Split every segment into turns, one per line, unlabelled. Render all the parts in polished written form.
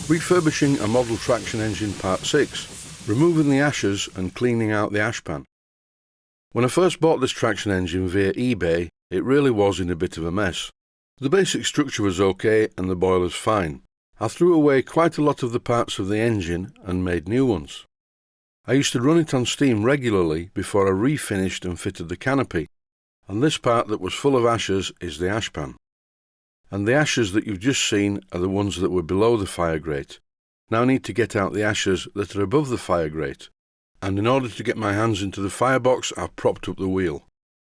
Refurbishing a model traction engine part 6, removing the ashes and cleaning out the ash pan. When I first bought this traction engine via eBay, it really was in a bit of a mess. The basic structure was okay and the boiler's fine. I threw away quite a lot of the parts of the engine and made new ones. I used to run it on steam regularly before I refinished and fitted the canopy, and this part that was full of ashes is the ash pan. And the ashes that you've just seen are the ones that were below the fire grate. Now I need to get out the ashes that are above the fire grate, and in order to get my hands into the firebox I've propped up the wheel.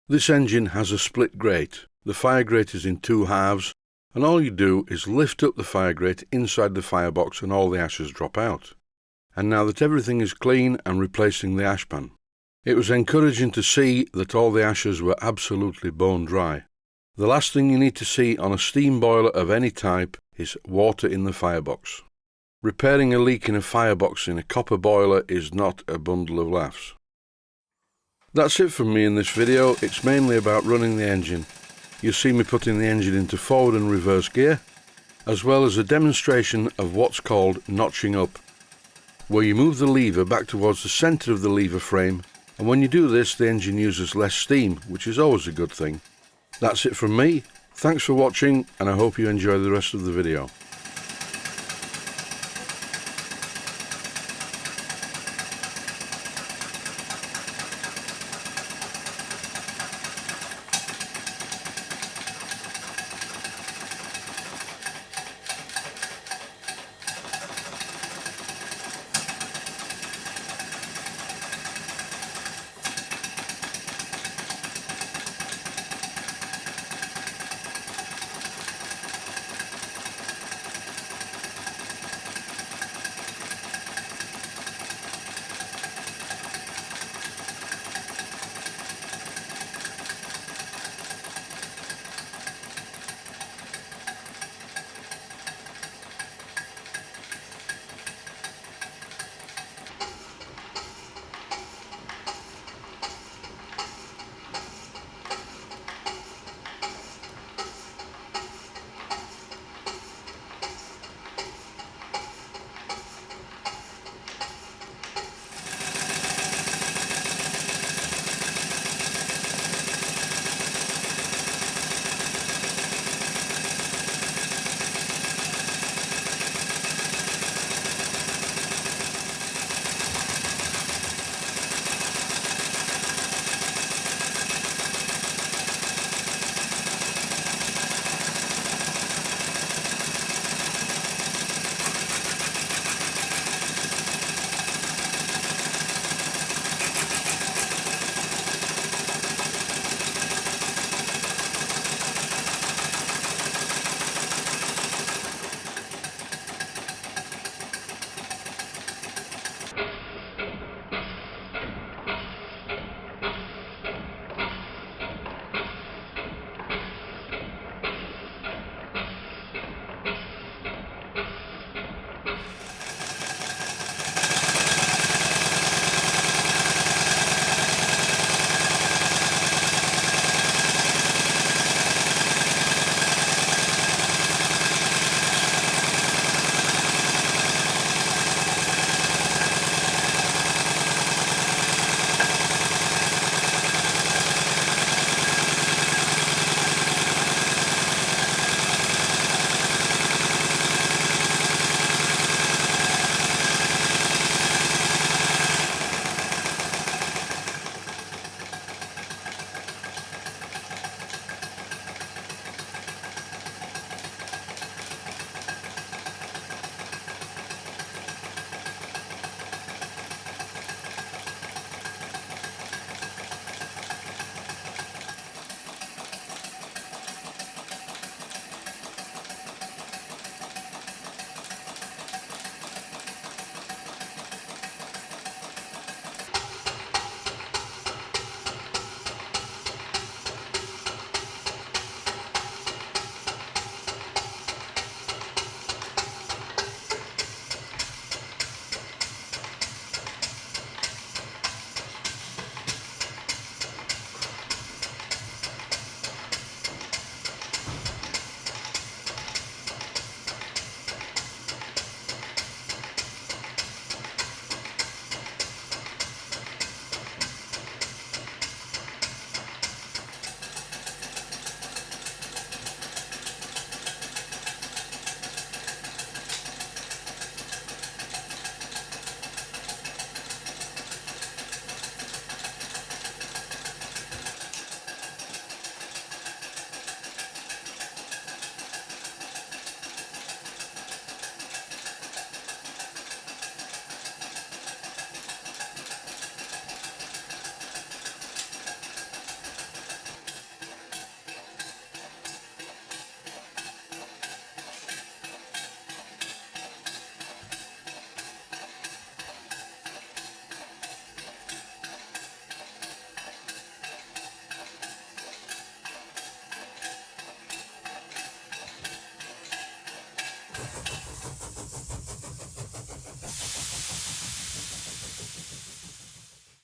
This engine has a split grate. The fire grate is in two halves, and all you do is lift up the fire grate inside the firebox and all the ashes drop out. And now that everything is clean, I'm replacing the ash pan. It was encouraging to see that all the ashes were absolutely bone dry. The last thing you need to see on a steam boiler of any type is water in the firebox. Repairing a leak in a firebox in a copper boiler is not a bundle of laughs. That's it from me in this video. It's mainly about running the engine. You'll see me putting the engine into forward and reverse gear, as well as a demonstration of what's called notching up, where you move the lever back towards the centre of the lever frame, and when you do this the engine uses less steam, which is always a good thing. That's it from me. Thanks for watching, and I hope you enjoy the rest of the video.